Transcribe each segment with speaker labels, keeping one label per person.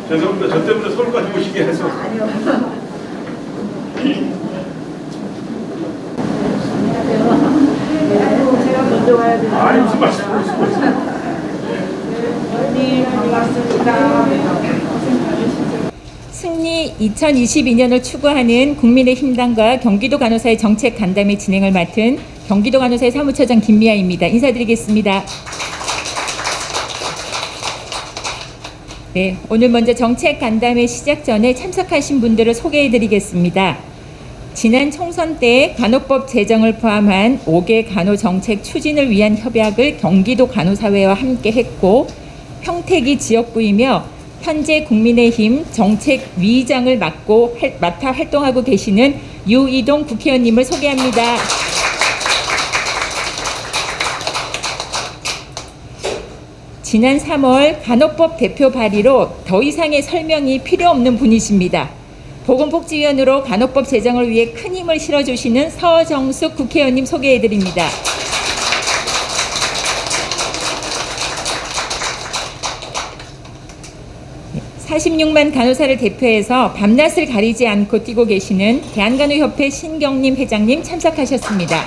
Speaker 1: 죄송합니다. 저 때문에 서울까지 오시게 해서.
Speaker 2: 제가 먼저 와야 되는데.
Speaker 1: 아니, 무슨 말씀이세요?
Speaker 2: 반갑습니다.
Speaker 3: 승리 2022년을 추구하는 국민의힘당과 경기도 간호사의 정책 간담회 진행을 맡은 경기도 간호사의 사무처장 김미아입니다. 인사드리겠습니다. 네, 오늘 먼저 정책 간담회 시작 전에 참석하신 분들을 소개해드리겠습니다. 지난 총선 때 간호법 제정을 포함한 5개 간호정책 추진을 위한 협약을 경기도 간호사회와 함께 했고 평택이 지역구이며 현재 국민의힘 정책위의장을 맡아 활동하고 계시는 유이동 국회의원님을 소개합니다. 지난 3월 간호법 대표 발의로 더 이상의 설명이 필요 없는 분이십니다. 보건복지위원으로 간호법 제정을 위해 큰 힘을 실어주시는 서정숙 국회의원님 소개해드립니다. 네, 46만 간호사를 대표해서 밤낮을 가리지 않고 뛰고 계시는 대한간호협회 신경림 회장님 참석하셨습니다.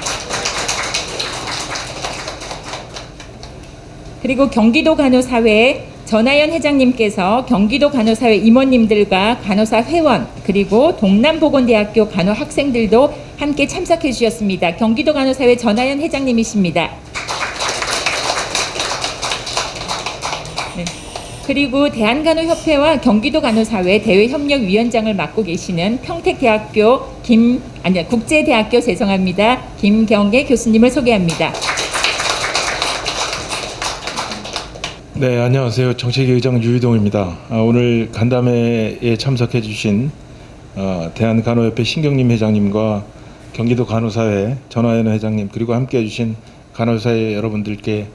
Speaker 3: 그리고 경기도 간호사회 전하연 회장님께서 경기도 간호사회 임원님들과 간호사 회원 그리고 동남보건대학교 간호학생들도 함께 참석해 주셨습니다. 경기도 간호사회 전하연 회장님이십니다. 네. 그리고 대한간호협회와 경기도 간호사회 대외협력위원장을 맡고 계시는 평택대학교 국제대학교 김경애 교수님을 소개합니다.
Speaker 4: 네, 안녕하세요. 정책위의장 유이동입니다. 오늘 간담회에 참석해 주신 대한간호협회 신경림 회장님과 경기도 간호사회 전하연 회장님 그리고 함께해 주신 간호사회 여러분들께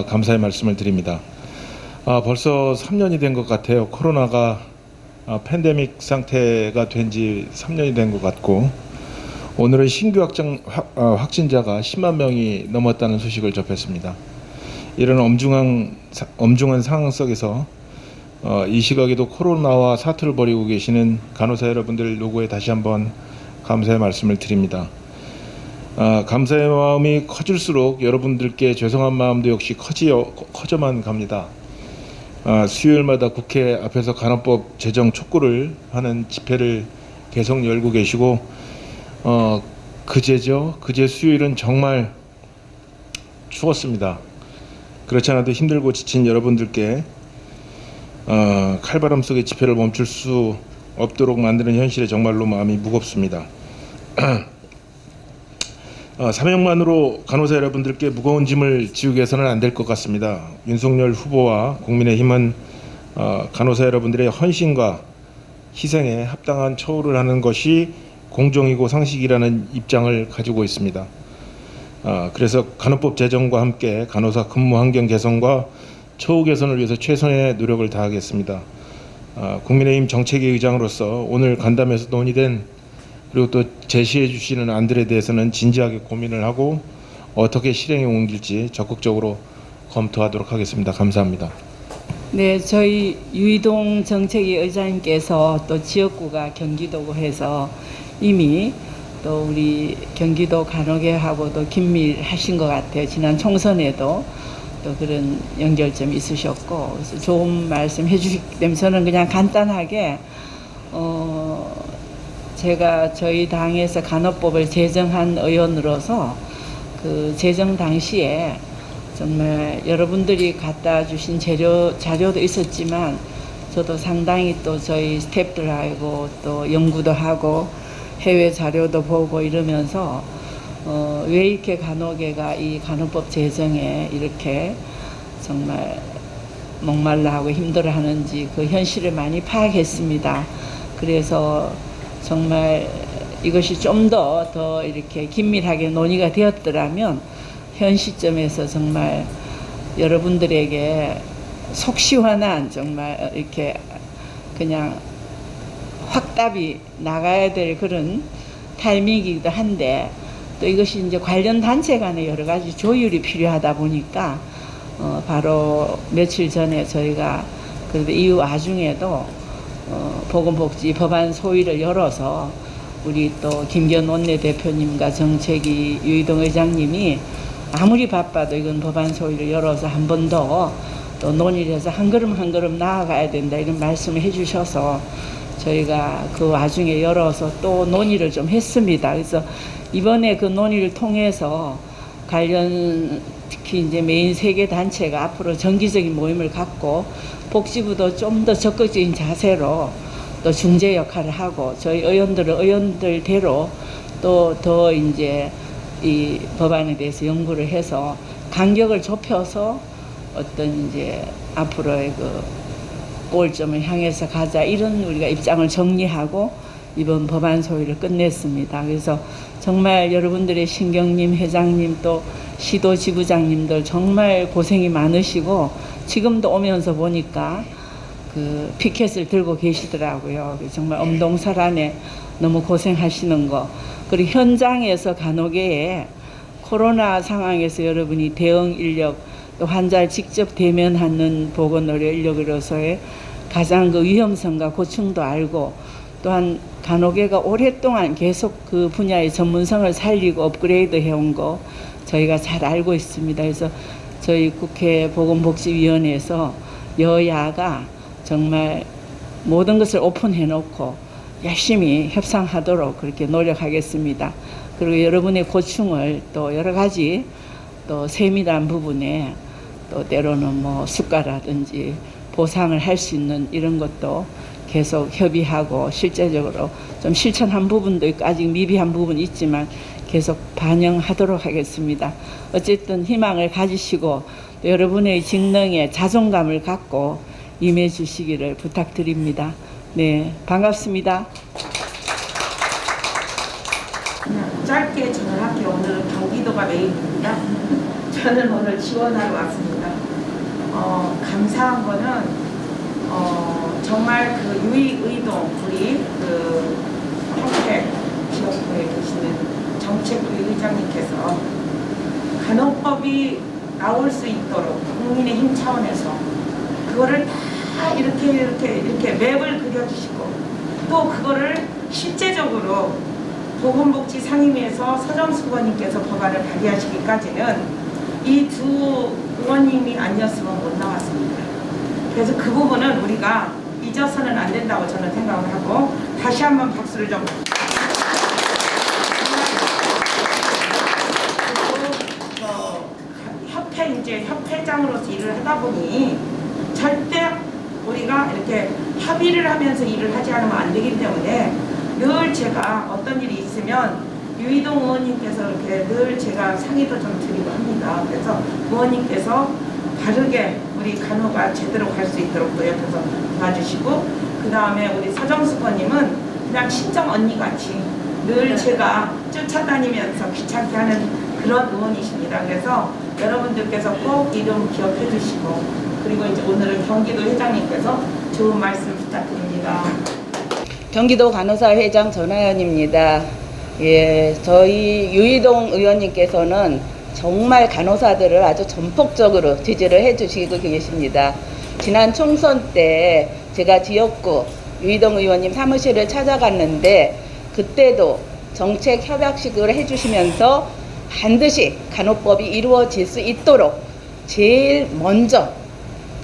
Speaker 4: 감사의 말씀을 드립니다. 벌써 3년이 된 것 같아요. 코로나가 팬데믹 상태가 된 지 3년이 된 것 같고 오늘은 신규 확진자가 10만 명이 넘었다는 소식을 접했습니다. 이런 엄중한 상황 속에서 이 시각에도 코로나와 사투를 벌이고 계시는 간호사 여러분들 노고에 다시 한번 감사의 말씀을 드립니다. 감사의 마음이 커질수록 여러분들께 죄송한 마음도 역시 커져만 갑니다. 수요일마다 국회 앞에서 간호법 제정 촉구를 하는 집회를 계속 열고 계시고 그제 수요일은 정말 추웠습니다. 그렇지 않아도 힘들고 지친 여러분들께 칼바람 속의 집회를 멈출 수 없도록 만드는 현실에 정말로 마음이 무겁습니다. 사명만으로 간호사 여러분들께 무거운 짐을 지우게 해서는 안 될 것 같습니다. 윤석열 후보와 국민의힘은 간호사 여러분들의 헌신과 희생에 합당한 처우를 하는 것이 공정이고 상식이라는 입장을 가지고 있습니다. 그래서 간호법 제정과 함께 간호사 근무 환경 개선과 처우 개선을 위해서 최선의 노력을 다하겠습니다. 국민의힘 정책위 의장으로서 오늘 간담회에서 논의된 그리고 또 제시해 주시는 안들에 대해서는 진지하게 고민을 하고 어떻게 실행에 옮길지 적극적으로 검토하도록 하겠습니다. 감사합니다.
Speaker 2: 네, 저희 유이동 정책위 의장님께서 또 지역구가 경기도고 해서 이미 또 우리 경기도 간호계하고도 긴밀하신 것 같아요. 지난 총선에도 또 그런 연결점이 있으셨고 그래서 좋은 말씀 해주시기 때문에 저는 그냥 간단하게 제가 저희 당에서 간호법을 제정한 의원으로서 그 제정 당시에 정말 여러분들이 갖다 주신 자료도 있었지만 저도 상당히 또 저희 스태프들하고 또 연구도 하고 해외 자료도 보고 이러면서 왜 이렇게 간호계가 이 간호법 제정에 이렇게 정말 목말라하고 힘들어하는지 그 현실을 많이 파악했습니다. 그래서 정말 이것이 좀 더 이렇게 긴밀하게 논의가 되었더라면 현 시점에서 정말 여러분들에게 속 시원한 정말 이렇게 그냥 확답이 나가야 될 그런 타이밍이기도 한데, 또 이것이 이제 관련 단체 간의 여러 가지 조율이 필요하다 보니까 바로 며칠 전에 저희가 그래도 이 와중에도 보건복지 법안 소위를 열어서 우리 또 김기현 원내대표님과 정책위 유이동 의장님이 아무리 바빠도 이건 법안 소위를 열어서 한 번 더 또 논의를 해서 한 걸음 한 걸음 나아가야 된다 이런 말씀을 해주셔서 저희가 그 와중에 열어서 또 논의를 좀 했습니다. 그래서 이번에 그 논의를 통해서 관련 특히 이제 메인 3개 단체가 앞으로 정기적인 모임을 갖고 복지부도 좀 더 적극적인 자세로 또 중재 역할을 하고 저희 의원들은 의원들대로 또 더 이제 이 법안에 대해서 연구를 해서 간격을 좁혀서 어떤 이제 앞으로의 그 골점을 향해서 가자 이런 우리가 입장을 정리하고 이번 법안 소위를 끝냈습니다. 그래서 정말 여러분들의 신경님, 회장님 또 시도 지구장님들 정말 고생이 많으시고 지금도 오면서 보니까 그 피켓을 들고 계시더라고요. 정말 엄동설안에 너무 고생하시는 거. 그리고 현장에서 간호계에 코로나 상황에서 여러분이 대응 인력 또 환자를 직접 대면하는 보건의료 인력으로서의 가장 그 위험성과 고충도 알고 또한 간호계가 오랫동안 계속 그 분야의 전문성을 살리고 업그레이드 해온 거 저희가 잘 알고 있습니다. 그래서 저희 국회 보건복지위원회에서 여야가 정말 모든 것을 오픈해 놓고 열심히 협상하도록 그렇게 노력하겠습니다. 그리고 여러분의 고충을 또 여러 가지 또 세밀한 부분에 또 때로는 뭐 수가라든지 보상을 할 수 있는 이런 것도 계속 협의하고 실제적으로 좀 실천한 부분도 있고 아직 미비한 부분이 있지만 계속 반영하도록 하겠습니다. 어쨌든 희망을 가지시고 또 여러분의 직능에 자존감을 갖고 임해 주시기를 부탁드립니다. 네, 반갑습니다.
Speaker 5: 짧게 전을 할게요. 오늘은 경기도가 메인입니다. 저는 오늘 지원하러 왔습니다. 감사한 거는 정말 그 유의의동 우리 그 평택 지역구에 계시는 정책위 의장님께서 간호법이 나올 수 있도록 국민의힘 차원에서 그거를 다 이렇게 맵을 그려주시고 또 그거를 실제적으로 보건복지 상임위에서 서정수 의원님께서 법안을 발의하시기까지는 이 두 의원님이 아니었으면 못 나왔습니다. 그래서 그 부분은 우리가 잊어서는 안 된다고 저는 생각을 하고 다시 한번 박수를 좀. 그리고 협회장으로서 일을 하다 보니 절대 우리가 이렇게 협의를 하면서 일을 하지 않으면 안 되기 때문에 늘 제가 어떤 일이 있으면 유이동 의원님께서 이렇게 늘 제가 상의도 좀 드리고 합니다. 그래서 의원님께서 바르게 우리 간호가 제대로 갈 수 있도록 또 옆에서 도와주시고 그 다음에 우리 서정수 의원님은 그냥 친정 언니같이 늘 제가 쫓아다니면서 귀찮게 하는 그런 의원이십니다. 그래서 여러분들께서 꼭 이름 기억해 주시고 그리고 이제 오늘은 경기도 회장님께서 좋은 말씀 부탁드립니다.
Speaker 6: 경기도 간호사 회장 전하연입니다. 예, 저희 유이동 의원님께서는 정말 간호사들을 아주 전폭적으로 지지를 해주시고 계십니다. 지난 총선 때 제가 지역구 유이동 의원님 사무실을 찾아갔는데 그때도 정책 협약식을 해주시면서 반드시 간호법이 이루어질 수 있도록 제일 먼저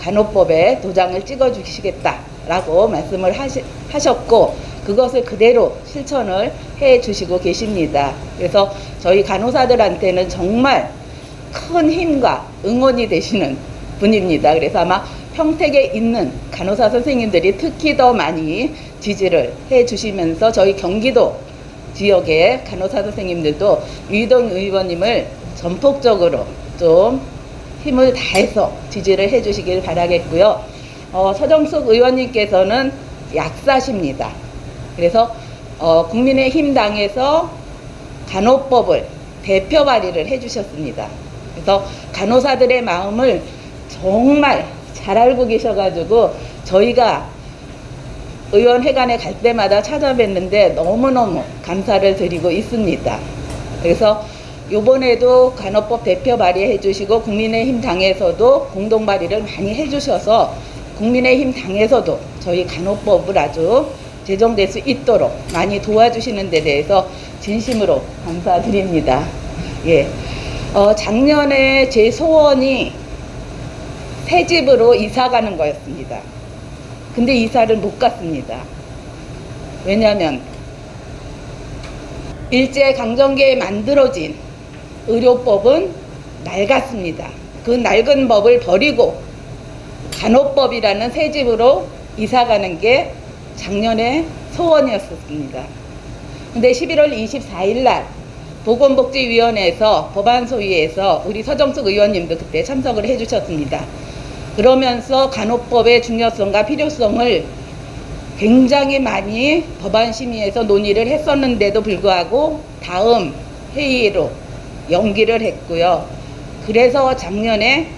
Speaker 6: 간호법에 도장을 찍어주시겠다라고 말씀을 하셨고 그것을 그대로 실천을 해 주시고 계십니다. 그래서 저희 간호사들한테는 정말 큰 힘과 응원이 되시는 분입니다. 그래서 아마 평택에 있는 간호사 선생님들이 특히 더 많이 지지를 해 주시면서 저희 경기도 지역의 간호사 선생님들도 유이동 의원님을 전폭적으로 좀 힘을 다해서 지지를 해 주시길 바라겠고요. 서정숙 의원님께서는 약사십니다. 그래서 국민의힘 당에서 간호법을 대표 발의를 해주셨습니다. 그래서 간호사들의 마음을 정말 잘 알고 계셔가지고 저희가 의원회관에 갈 때마다 찾아뵀는데 너무너무 감사를 드리고 있습니다. 그래서 이번에도 간호법 대표 발의해 주시고 국민의힘 당에서도 공동 발의를 많이 해주셔서 국민의힘 당에서도 저희 간호법을 아주 제정될 수 있도록 많이 도와주시는 데 대해서 진심으로 감사드립니다. 예. 작년에 제 소원이 새 집으로 이사 가는 거였습니다. 근데 이사를 못 갔습니다. 왜냐하면 일제강점기에 만들어진 의료법은 낡았습니다. 그 낡은 법을 버리고 간호법이라는 새 집으로 이사 가는 게 작년에 소원이었습니다. 근데 11월 24일 날 보건복지위원회에서 법안 소위에서 우리 서정숙 의원님도 그때 참석을 해주셨습니다. 그러면서 간호법의 중요성과 필요성을 굉장히 많이 법안 심의에서 논의를 했었는데도 불구하고 다음 회의로 연기를 했고요. 그래서 작년에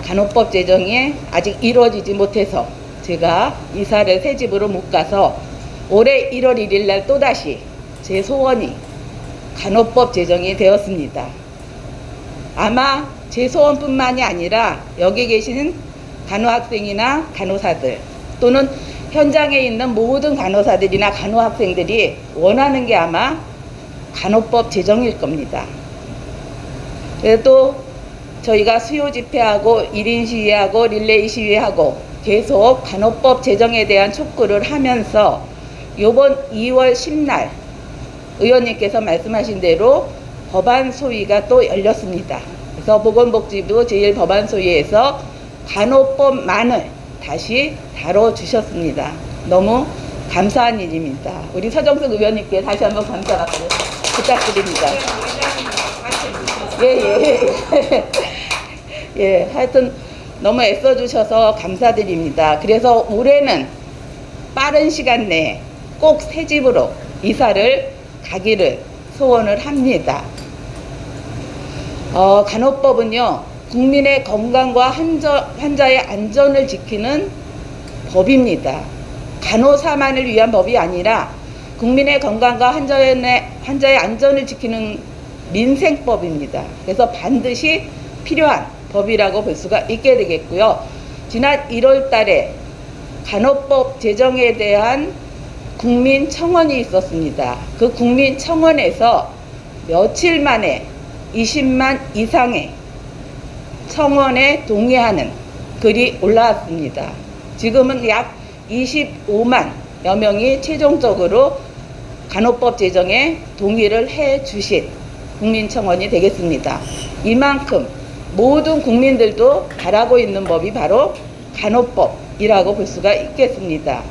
Speaker 6: 간호법 제정이 아직 이루어지지 못해서 제가 이사를 새 집으로 못 가서 올해 1월 1일 날 또다시 제 소원이 간호법 제정이 되었습니다. 아마 제 소원뿐만이 아니라 여기 계시는 간호학생이나 간호사들 또는 현장에 있는 모든 간호사들이나 간호학생들이 원하는 게 아마 간호법 제정일 겁니다. 그래서 또 저희가 수요 집회하고 1인 시위하고 릴레이 시위하고 계속 간호법 제정에 대한 촉구를 하면서 이번 2월 10날 의원님께서 말씀하신 대로 법안 소위가 또 열렸습니다. 그래서 보건복지부 제1법안소위에서 간호법만을 다시 다뤄주셨습니다. 너무 감사한 일입니다. 우리 서정숙 의원님께 다시 한번 감사 박수 부탁드립니다. 예, 하여튼 너무 애써주셔서 감사드립니다. 그래서 올해는 빠른 시간 내에 꼭 새 집으로 이사를 가기를 소원을 합니다. 간호법은요, 국민의 건강과 환자의 안전을 지키는 법입니다. 간호사만을 위한 법이 아니라 국민의 건강과 환자의 안전을 지키는 민생법입니다. 그래서 반드시 필요한 법이라고 볼 수가 있게 되겠고요. 지난 1월 달에 간호법 제정에 대한 국민청원이 있었습니다. 그 국민청원에서 며칠 만에 20만 이상의 청원에 동의하는 글이 올라왔습니다. 지금은 약 25만여 명이 최종적으로 간호법 제정에 동의를 해 주신 국민청원이 되겠습니다. 이만큼 모든 국민들도 바라고 있는 법이 바로 간호법이라고 볼 수가 있겠습니다.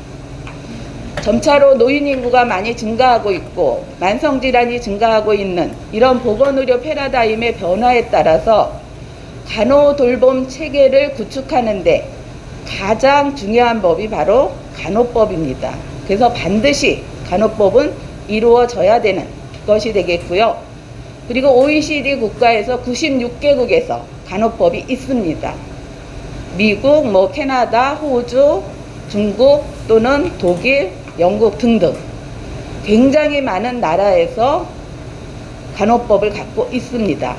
Speaker 6: 점차로 노인 인구가 많이 증가하고 있고 만성질환이 증가하고 있는 이런 보건의료 패러다임의 변화에 따라서 간호돌봄 체계를 구축하는데 가장 중요한 법이 바로 간호법입니다. 그래서 반드시 간호법은 이루어져야 되는 것이 되겠고요. 그리고 OECD 국가에서 96개국에서 간호법이 있습니다. 미국, 캐나다, 호주, 중국 또는 독일, 영국 등등 굉장히 많은 나라에서 간호법을 갖고 있습니다.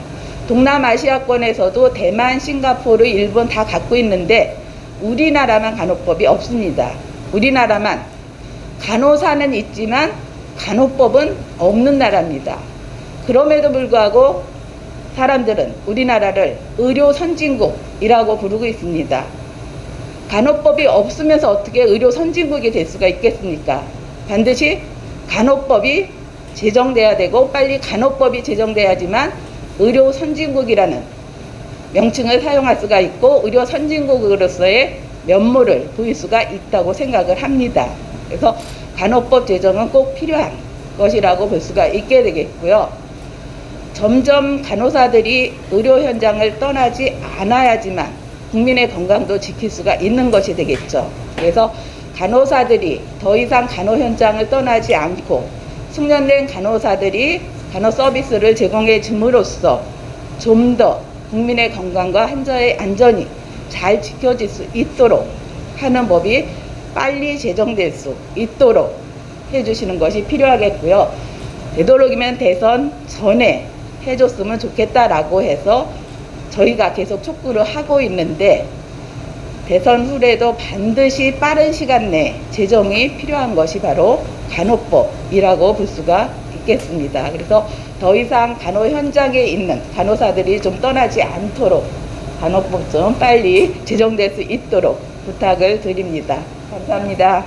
Speaker 6: 동남아시아권에서도 대만, 싱가포르, 일본 다 갖고 있는데 우리나라만 간호법이 없습니다. 우리나라만 간호사는 있지만 간호법은 없는 나라입니다. 그럼에도 불구하고 사람들은 우리나라를 의료 선진국이라고 부르고 있습니다. 간호법이 없으면서 어떻게 의료 선진국이 될 수가 있겠습니까? 반드시 간호법이 제정돼야 되고 빨리 간호법이 제정돼야지만 의료 선진국이라는 명칭을 사용할 수가 있고 의료 선진국으로서의 면모를 보일 수가 있다고 생각을 합니다. 그래서 간호법 제정은 꼭 필요한 것이라고 볼 수가 있게 되겠고요. 점점 간호사들이 의료 현장을 떠나지 않아야지만 국민의 건강도 지킬 수가 있는 것이 되겠죠. 그래서 간호사들이 더 이상 간호 현장을 떠나지 않고 숙련된 간호사들이 간호 서비스를 제공해 줌으로써 좀 더 국민의 건강과 환자의 안전이 잘 지켜질 수 있도록 하는 법이 빨리 제정될 수 있도록 해주시는 것이 필요하겠고요. 되도록이면 대선 전에 해줬으면 좋겠다라고 해서 저희가 계속 촉구를 하고 있는데 대선 후에도 반드시 빠른 시간 내에 제정이 필요한 것이 바로 간호법이라고 볼 수가 있겠습니다. 그래서 더 이상 간호 현장에 있는 간호사들이 좀 떠나지 않도록 간호법 좀 빨리 제정될 수 있도록 부탁을 드립니다. 감사합니다.